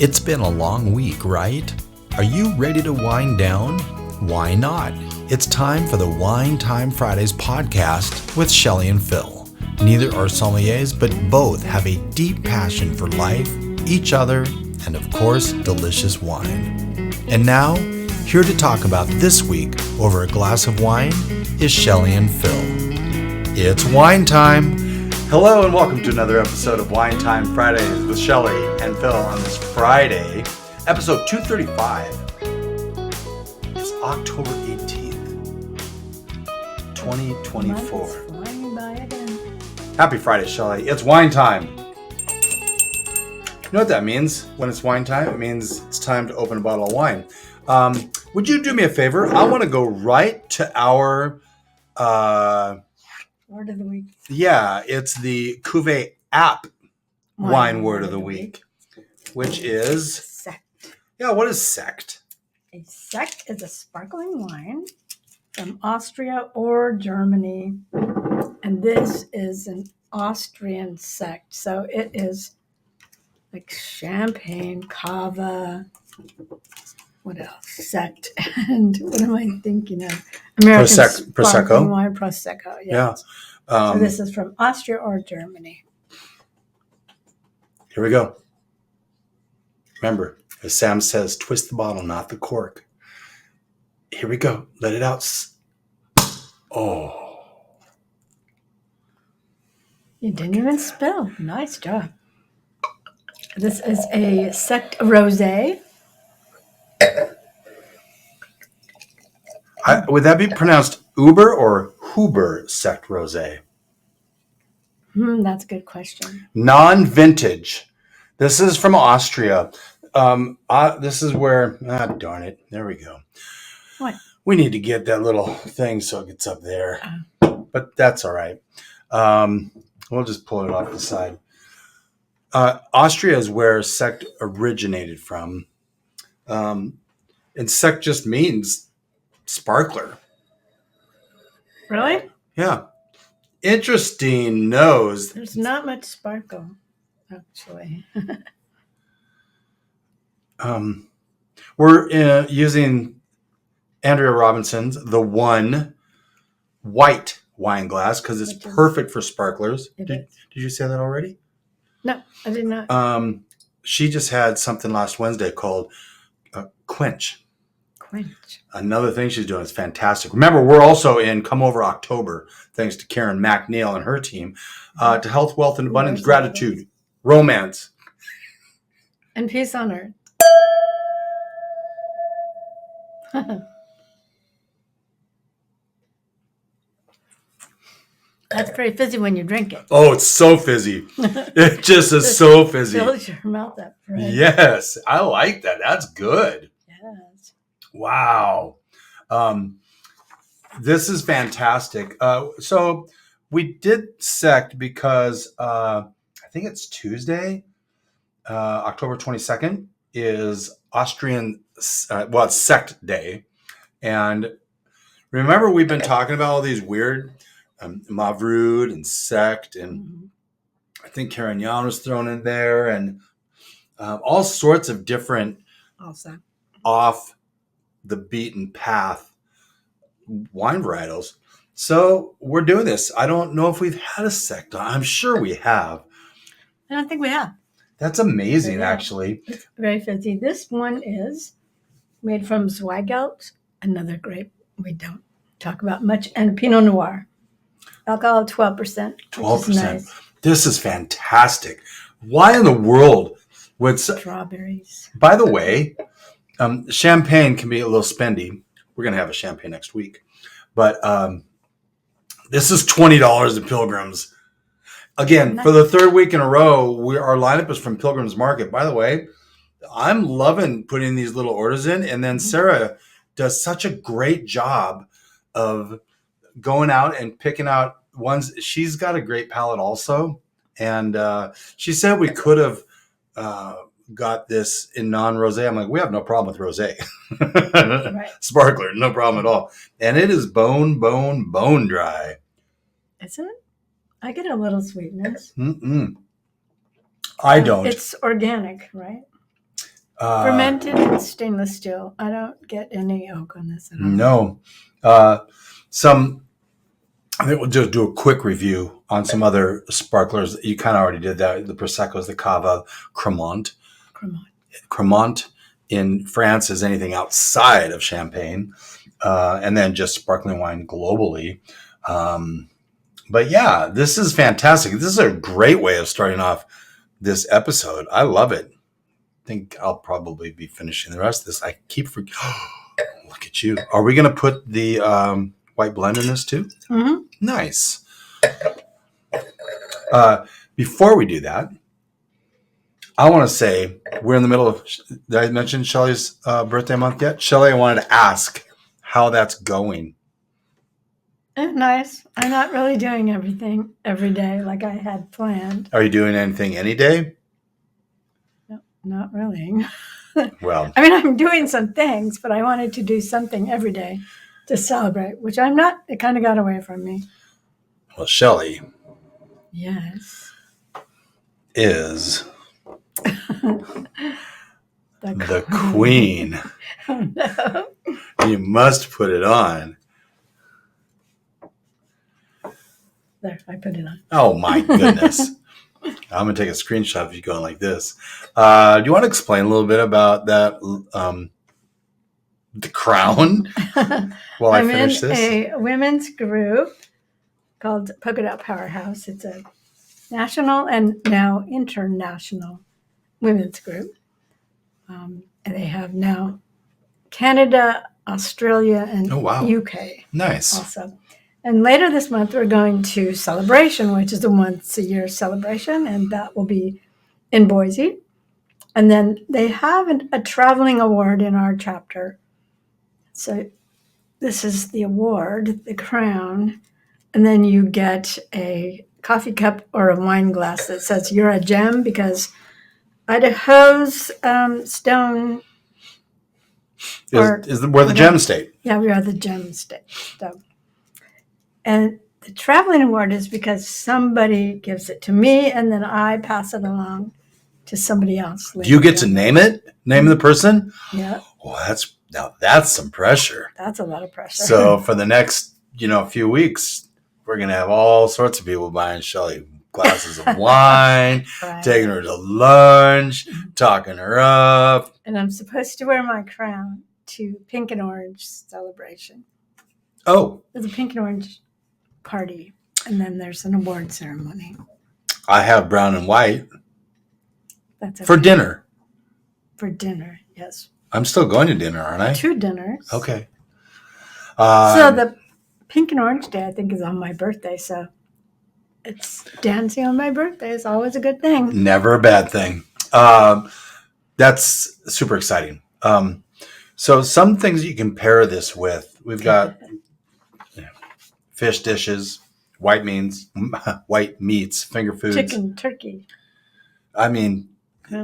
It's been a long week, right? Are you ready to wind down? Why not? It's time for the Wine Time Fridays podcast with Shelley and Phil. Neither are sommeliers, but both have a deep passion for life, each other, and of course, delicious wine. And now, here to talk about this week over a glass of wine is Shelley and Phil. It's wine time! Hello and welcome to another episode of Wine Time Fridays with Shelley and Phil on this Friday, episode 235. It's October 18th, 2024. Flying by again. Happy Friday, Shelley. It's wine time. You know what that means when it's wine time? It means it's time to open a bottle of wine. Would you do me a favor? I want to go right to our... Word of the week. Yeah, it's the Cuvée app wine word of the week, which is... Sekt. Yeah, what is Sekt? A Sekt is a sparkling wine from Austria or Germany. And this is an Austrian Sekt. So it is like champagne, cava, what else? Sekt. And what am I thinking of? American Prosecco. Wine, Prosecco, yes. Yeah. So this is from Austria or Germany. Here we go. Remember, as Sam says, twist the bottle, not the cork. Here we go. Let it out. Oh. You didn't even spill. Nice job. This is a Sekt Rosé. Would that be pronounced Uber or Huber Sekt Rosé? That's a good question. Non-vintage. This is from Austria. This is where... darn it. There we go. What? We need to get that little thing so it gets up there. But that's all right. We'll just pull it off the side. Austria is where Sekt originated from. And Sekt just means sparkler. Really? Yeah. Interesting nose. There's not much sparkle, actually. We're using Andrea Robinson's The One white wine glass because it's perfect for sparklers. Did you say that already? No, I did not. She just had something last Wednesday called Quench. Another thing she's doing is fantastic. Remember, we're also in Come Over October, thanks to Karen McNeil and her team, to health, wealth, and abundance, gratitude, romance. And peace on earth. That's very fizzy when you drink it. Oh, it's so fizzy. It just is so fizzy. Fills your mouth up. Right? Yes, I like that. That's good. Yes. Wow. This is fantastic. So we did Sekt because I think it's Tuesday, October 22nd is Austrian, it's Sekt Day. And remember, we've been talking about all these weird Mavrud and Sekt, and I think Carignan was thrown in there, and all sorts of different off the beaten path wine varietals. So we're doing this. I don't know if we've had a Sekt. I'm sure we have. I don't think we have. That's amazing, actually. It's very fizzy. This one is made from Zweigelt, another grape we don't talk about much, and Pinot Noir. Alcohol 12%. 12%. Nice. This is fantastic. Why in the world would... Strawberries. By the way, champagne can be a little spendy. We're going to have a champagne next week. But this is $20 at Pilgrim's. Again, for the third week in a row, our lineup is from Pilgrim's Market. By the way, I'm loving putting these little orders in. And then Sarah does such a great job of going out and picking out ones. She's got a great palate also. And she said we could have got this in non-rosé. I'm like, we have no problem with rosé. Right. Sparkler, no problem at all. And it is bone dry. Isn't it? I get a little sweetness. I don't. It's organic, right? Fermented in stainless steel. I don't get any oak on this at all. No. I think we'll just do a quick review on some other sparklers. You kind of already did that. The Proseccos, the Cava, Cremant. Cremant in France is anything outside of Champagne. And then just sparkling wine globally. But yeah, this is fantastic. This is a great way of starting off this episode. I love it. I think I'll probably be finishing the rest of this. I keep forgetting. Look at you. Are we going to put the white blend in this too? Mm-hmm. Nice. Before we do that, I want to say we're in the middle of, did I mention Shelley's birthday month yet? Shelley, I wanted to ask how that's going. Nice. I'm not really doing everything every day like I had planned. Are you doing anything any day? No, not really. Well, I mean, I'm doing some things, but I wanted to do something every day to celebrate, which I'm not. It kind of got away from me. well, Shelley Yes. is The queen. Oh, no. You must put it on. There, I put it on. Oh my goodness. I'm going to take a screenshot of you going like this. Do you want to explain a little bit about that, the crown, while I finish this? I'm in a women's group called Polka Dot Powerhouse. It's a national and now international women's group. And they have now Canada, Australia, and Oh, wow. UK Nice. also. And later this month, we're going to Celebration, which is a once-a-year celebration, and that will be in Boise. And then they have a traveling award in our chapter. So this is the award, the crown, and then you get a coffee cup or a wine glass that says you're a gem, because Idaho's stone. We're the gem state. Yeah, we are the gem state. So. And the traveling award is because somebody gives it to me, and then I pass it along to somebody else. Do you get to name it? Name the person? Yeah. Well, that's some pressure. That's a lot of pressure. So for the next, few weeks, we're going to have all sorts of people buying Shelley glasses of wine, Right. taking her to lunch, talking her up. And I'm supposed to wear my crown to Pink and Orange celebration. Oh, There's a Pink and Orange party, and then there's an award ceremony. I have brown and white That's okay. for dinner. For dinner, yes. I'm still going to dinner, aren't I? 2 dinners. Okay. So the Pink and Orange Day, I think, is on my birthday. So it's dancing on my birthday is always a good thing. Never a bad thing. That's super exciting. So some things you can pair this with. We've got fish dishes, white meats, finger foods. Chicken, turkey. I mean,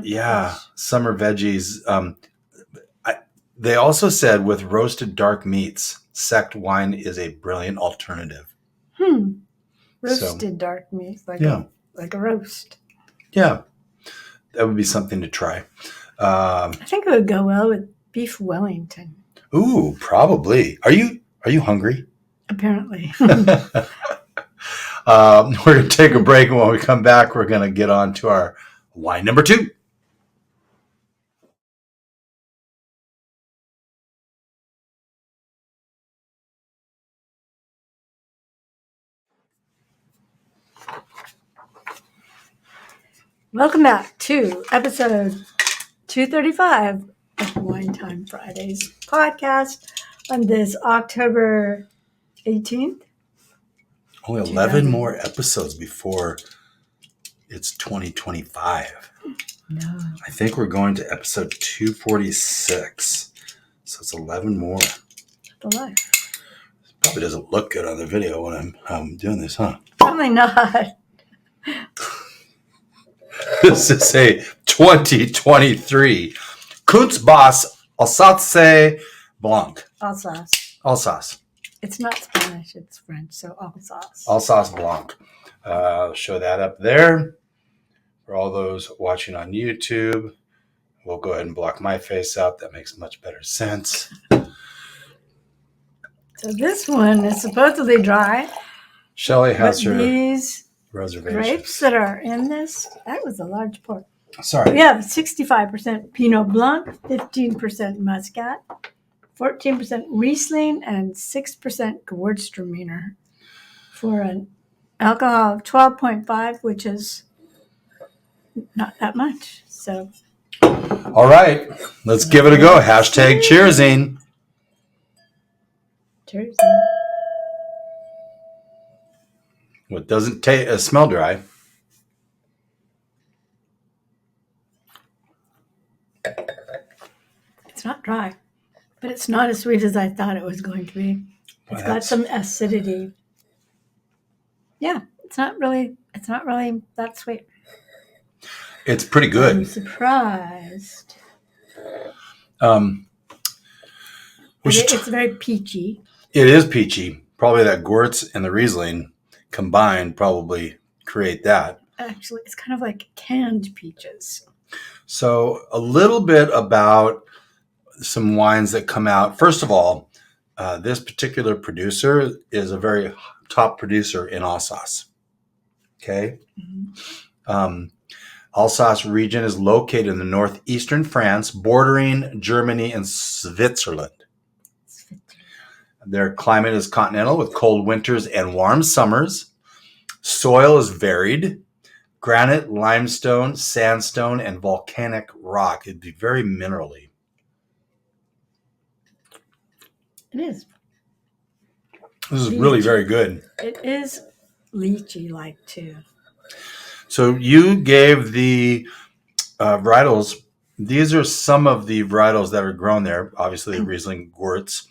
yeah, summer veggies. They also said with roasted dark meats, Sekt wine is a brilliant alternative. Roasted dark meat, like a roast. Yeah, that would be something to try. I think it would go well with beef Wellington. Ooh, probably. Are you hungry? Apparently. We're going to take a break, and when we come back, we're going to get on to our wine number 2. Welcome back to episode 235 of Wine Time Fridays podcast on this October 18th. Only 11 more episodes before it's 2025. No. I think we're going to episode 246. So it's 11 more. The life. Probably doesn't look good on the video when I'm doing this, huh? Probably not. This is a 2023 Kuentz-Bas Alsace Blanc. Alsace. It's not Spanish, it's French, so Alsace. Alsace Blanc. Show that up there for all those watching on YouTube. We'll go ahead and block my face out. That makes much better sense. So this one is supposedly dry. Shelley has but her these reservations. grapes that are in this, that was a large pour. Sorry. We have 65% Pinot Blanc, 15% Muscat, 14% Riesling, and 6% Gewürztraminer for an alcohol of 12.5, which is not that much. So, all right, let's give it a go. Hashtag cheersing. cheers. Well, it doesn't smell dry. It's not dry, but it's not as sweet as I thought it was going to be. It's got some acidity. Yeah, it's not really that sweet. It's pretty good. I'm surprised. It's very peachy. It is peachy. Probably that Gewürz and the Riesling combined probably create that. Actually, it's kind of like canned peaches. So a little bit about some wines that come out. First of all, this particular producer is a very top producer in Alsace. Okay. Mm-hmm. Alsace region is located in the northeastern France, bordering Germany and Switzerland. Their climate is continental with cold winters and warm summers. Soil is varied. Granite, limestone, sandstone, and volcanic rock. It'd be very minerally. It is. This is really very good. It is lychee-like too. So you gave the varietals. These are some of the varietals that are grown there. Obviously, the Riesling, Gewürz,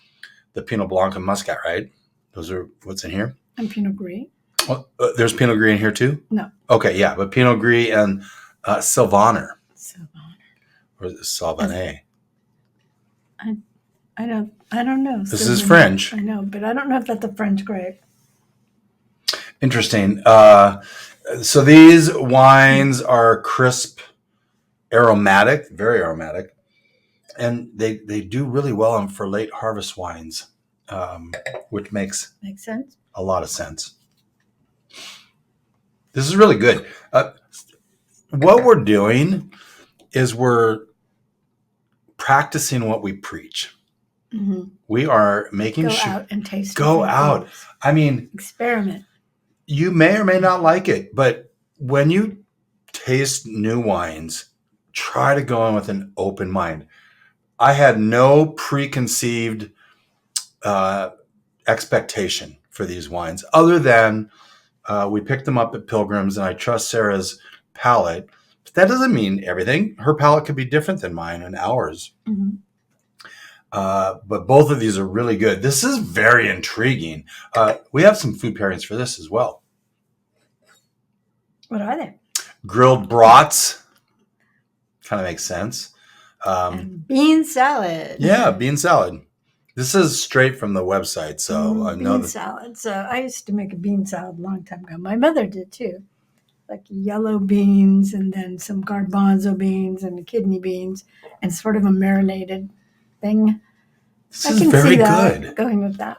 the Pinot Blanc, and Muscat, right? Those are what's in here. And Pinot Gris. Well, there's Pinot Gris in here too? No. Okay, yeah, but Pinot Gris and Sylvaner. Or is it Sauvignon? I don't know. This is French. I know, but I don't know if that's a French grape. Interesting. So these wines are crisp, aromatic, very aromatic, and they do really well for late harvest wines, which makes sense. A lot of sense. This is really good. What we're doing is we're practicing what we preach. Mm-hmm. We are making sure. Go out and taste. Go out. Things. I mean, experiment. You may or may not like it, but when you taste new wines, try to go in with an open mind. I had no preconceived expectation for these wines other than we picked them up at Pilgrim's, and I trust Sarah's palate. But that doesn't mean everything. Her palate could be different than mine and ours. Mm-hmm. But both of these are really good. This is very intriguing. We have some food pairings for this as well. What are they? Grilled brats. Kind of makes sense. And bean salad. Yeah, bean salad. This is straight from the website, so I know bean salad. So I used to make a bean salad a long time ago. My mother did too. Like yellow beans and then some garbanzo beans and kidney beans and sort of a marinated thing. This is very good. Going with that.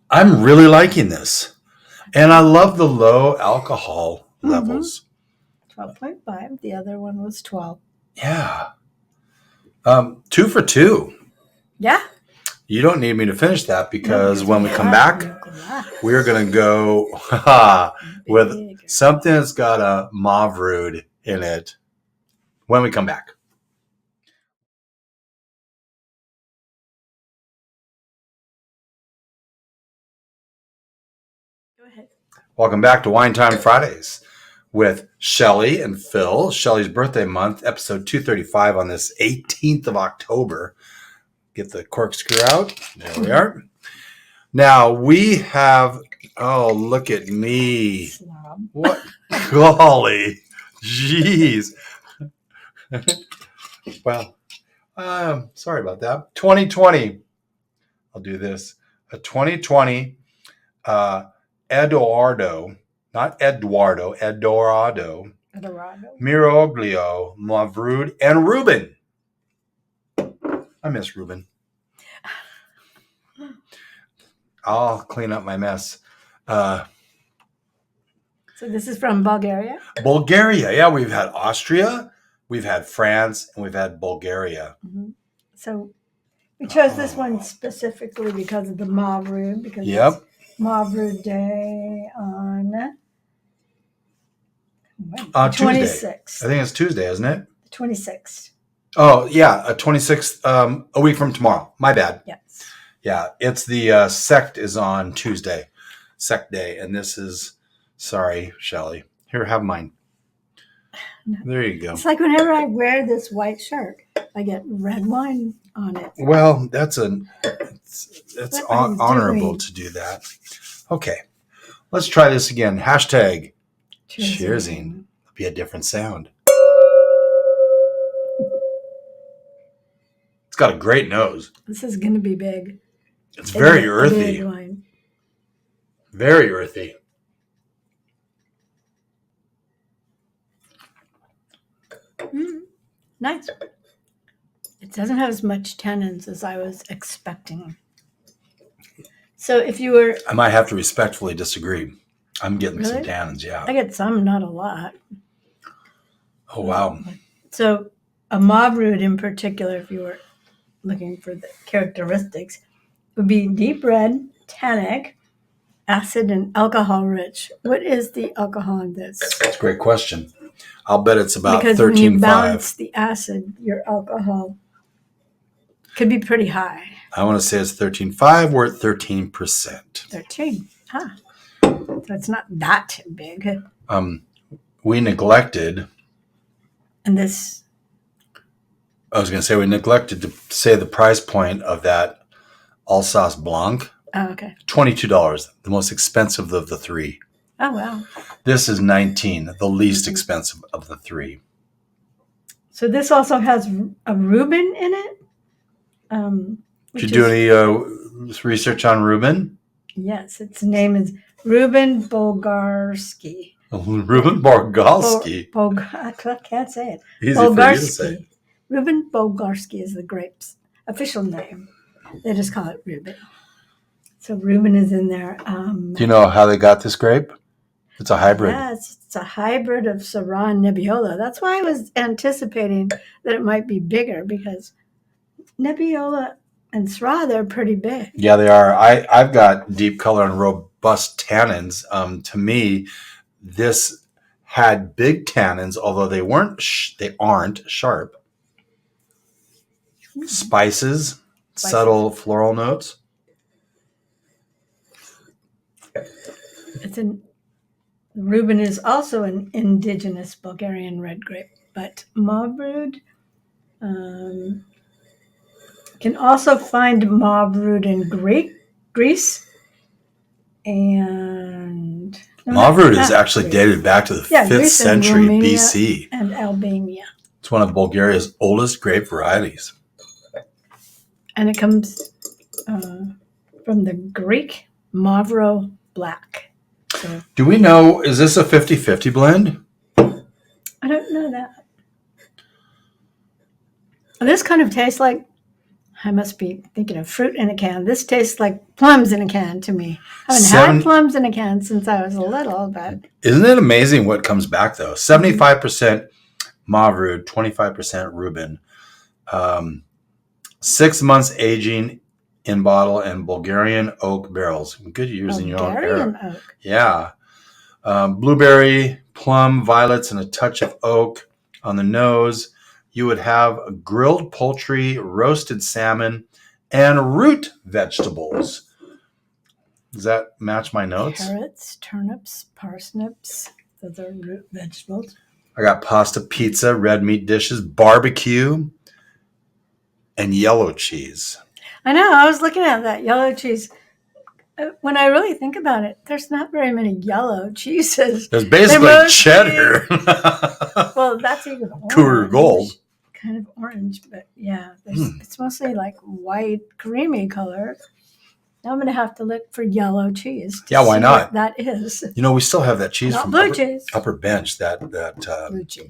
I'm really liking this. And I love the low alcohol levels. 12.5. The other one was 12. Yeah. 2 for 2. Yeah. You don't need me to finish that because when we come back, we're going to go with something that's got a Mavrud in it when we come back. Go ahead. Welcome back to Wine Time Fridays with Shelley and Phil. Shelley's birthday month, episode 235 on this 18th of October. Get the corkscrew out. There we are. Now we have, oh, look at me. Slob. What? Golly. Jeez. Well, sorry about that. 2020. I'll do this. A 2020 Edoardo, not Eduardo, Edoardo. Miroglio, Mavrud, and Rubin. I miss Rubin. I'll clean up my mess. So this is from Bulgaria? Bulgaria. Yeah, we've had Austria, we've had France, and we've had Bulgaria. Mm-hmm. So we chose this one specifically because of the Mavrud, because Yep. it's Mavrud Day on Tuesday. 26th. I think it's Tuesday, isn't it? 26th. Oh, yeah, 26th, a week from tomorrow. My bad. Yes. Yeah, it's the Sekt is on Tuesday, Sekt Day, and this is, sorry, Shelley. Here, have mine. There you go. It's like whenever I wear this white shirt, I get red wine on it. Well, that's honorable to do that. Okay, let's try this again. Hashtag cheersing. It'll be a different sound. It's got a great nose. This is going to be big. It's very earthy. Big wine. Very earthy. Nice. It doesn't have as much tannins as I was expecting. So if you were... I might have to respectfully disagree. I'm getting some tannins, yeah. I get some, not a lot. Oh, wow. So a Mavrud in particular, if you were looking for the characteristics, would be deep red, tannic, acid, and alcohol rich. What is the alcohol in this? That's a great question. I'll bet it's about 13.5. Because when you balance the acid, your alcohol could be pretty high. I want to say it's 13.5. We're at 13%. 13. So it's not that big. We neglected. And this... I was going to say we neglected to say the price point of that Alsace Blanc. Oh, okay. $22, the most expensive of the three. Oh, wow. This is $19, the least expensive of the three. So this also has a Rubin in it. Did you do any research on Rubin? Yes, its name is Rubin Bulgarski. Rubin Bulgarski. I can't say it. Easy for you to say. Rubin Bulgarski is the grape's official name. They just call it Rubin. So Rubin is in there. Do you know how they got this grape? It's a hybrid. Yes, it's a hybrid of Syrah and Nebbiolo. That's why I was anticipating that it might be bigger, because Nebbiolo and Syrah, they're pretty big. Yeah, they are. I've got deep color and robust tannins. To me, this had big tannins, although they aren't sharp. Spices, subtle floral notes. Rubin is also an indigenous Bulgarian red grape, but Mavrud can also find Mavrud in Greece, and Mavrud is actually dated back to the 5th century BC. And Albania. It's one of Bulgaria's oldest grape varieties. And it comes from the Greek Mavro Black. So, do we know, is this a 50-50 blend? I don't know that. This kind of tastes like, I must be thinking of fruit in a can. This tastes like plums in a can to me. I haven't had plums in a can since I was little, but... Isn't it amazing what comes back, though? 75% Mavrud, 25% Rubin. 6 months aging in bottle and Bulgarian oak barrels. Good using your own Bulgarian oak. Yeah. Blueberry, plum, violets, and a touch of oak on the nose. You would have grilled poultry, roasted salmon, and root vegetables. Does that match my notes? Carrots, turnips, parsnips. Those are root vegetables. I got pasta, pizza, red meat dishes, barbecue, and yellow cheese. I know. I was looking at that yellow cheese. When I really think about it, there's not very many yellow cheeses. There's basically cheddar. Well, that's even orange. Cougar gold. Kind of orange, but yeah, it's mostly like white, creamy color. Now I'm going to have to look for yellow cheese. Yeah, why see not? what that is. You know, we still have that cheese Not from blue cheese. Upper Bench, that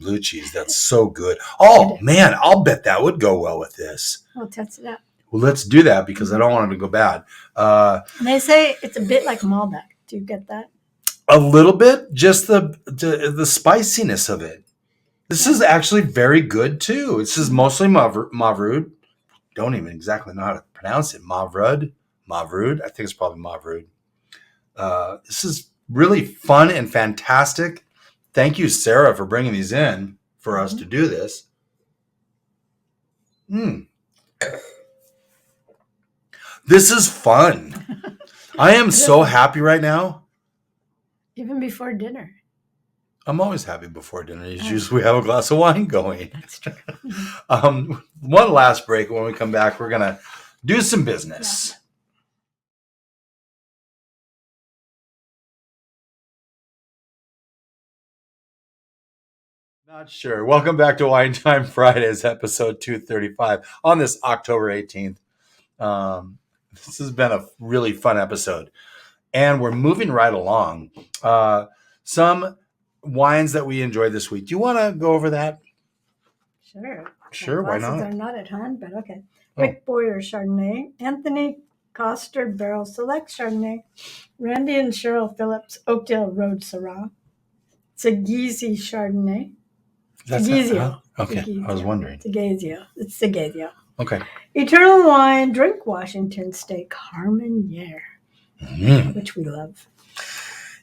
Blue cheese. That's so good. Oh, man, I'll bet that would go well with this. We'll test it out. Well, let's do that because I don't want it to go bad. And they say it's a bit like Malbec. Do you get that? A little bit, just the spiciness of it. This is actually very good, too. This is mostly Mavrud. Don't even exactly know how to pronounce it. Mavrud. I think it's probably Mavrud. This is really fun and fantastic. Thank you, Sarah, for bringing these in for us to do this. This is fun. I am so happy right now. Even before dinner. I'm always happy before dinner. It's usually we have a glass of wine going. That's true. One last break. When we come back, we're going to do some business. Yeah. Not sure. Welcome back to Wine Time Fridays, episode 235 on this October 18th. This has been a really fun episode, and we're moving right along. Some wines that we enjoyed this week. Do you want to go over that? Sure. Why not? They're not at hand, but okay. Rick Boyer Chardonnay, Anthony Coster Barrel Select Chardonnay, Randy and Cheryl Phillips Oakdale Road Syrah, Segezi Chardonnay. Segezio. Okay, Segezio. I was wondering. Segezio. It's Segezio. Okay. Eternal Wine, Drink Washington State, Carmenere, which we love.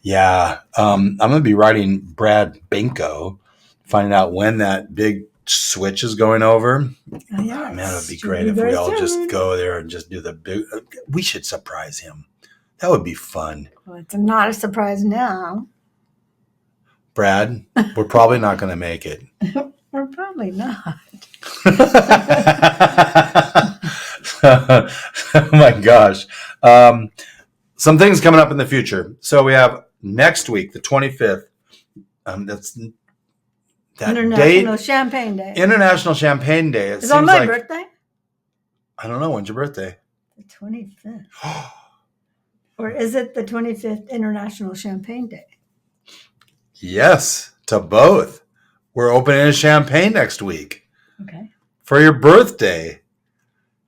Yeah. I'm going to be writing Brad Benko, finding out when that big switch is going over. Oh, yeah, man, it would be great if we all just go there and just do the big. We should surprise him. That would be fun. Well, it's not a surprise now. Brad, we're probably not going to make it. We're probably not. Oh my gosh. Some things coming up in the future. So we have next week, the 25th. That's that International Champagne Day. International Champagne Day. Is it on my birthday? I don't know. When's your birthday? The 25th. Or is it the 25th International Champagne Day? Yes, to both. We're opening a champagne next week. Okay. For your birthday.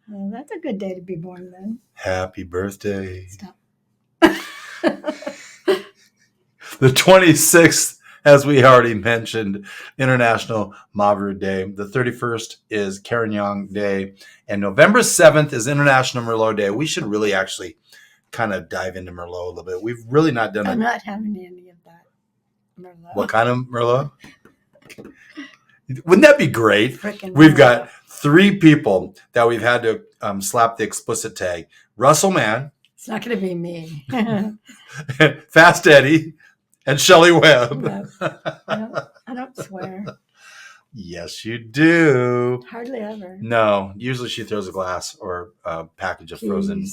Well, that's a good day to be born then. Happy birthday. Stop. The 26th, as we already mentioned, International Mavrud Day. The 31st is Carignan Day. And November 7th is International Merlot Day. We should really actually kind of dive into Merlot a little bit. We've really not done I'm not having any of that Merlot. What kind of Merlot? Wouldn't that be great? Frickin' We've Merlot. got 3 people that we've had to slap the explicit tag. Russell Mann. It's not going to be me. Fast Eddie. And Shelley Webb. No, I don't swear. Yes, you do. Hardly ever. No, usually she throws a glass or a package of frozen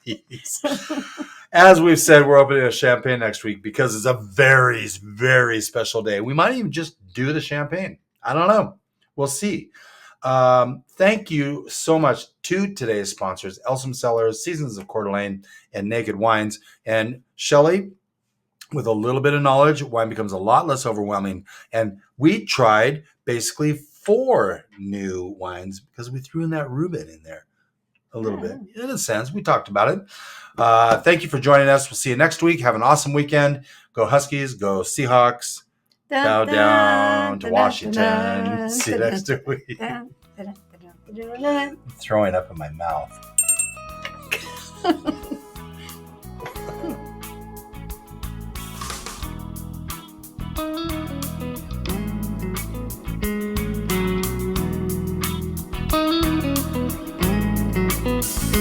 peas. As we've said, we're opening a champagne next week because it's a very, very special day. We might even just do the champagne. I don't know. We'll see. Thank you so much to today's sponsors, Elsum Cellars, Seasons of Coeur d'Alene, and Naked Wines. And Shelley, with a little bit of knowledge, wine becomes a lot less overwhelming. And we tried basically 4 new wines because we threw in that Rubin in there a little bit. In a sense, we talked about it. Thank you for joining us. We'll see you next week. Have an awesome weekend. Go Huskies. Go Seahawks. Bow down to Washington. See you next week. I'm throwing up in my mouth.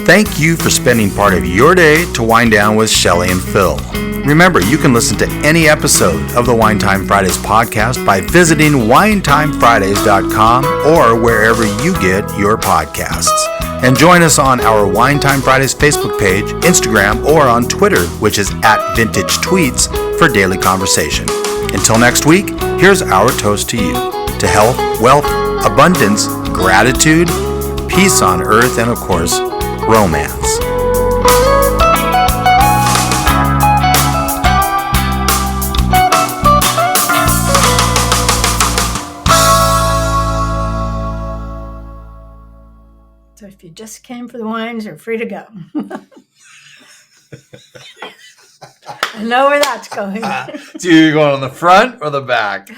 Thank you for spending part of your day to wind down with Shelley and Phil. Remember, you can listen to any episode of the Wine Time Fridays podcast by visiting winetimefridays.com or wherever you get your podcasts. And join us on our Wine Time Fridays Facebook page, Instagram, or on Twitter, which is @VintageTweets, for daily conversation. Until next week, here's our toast to you. To health, wealth, abundance, gratitude, peace on earth, and of course, romance. So if you just came for the wines, you're free to go. I know where that's going. So you're going on the front or the back?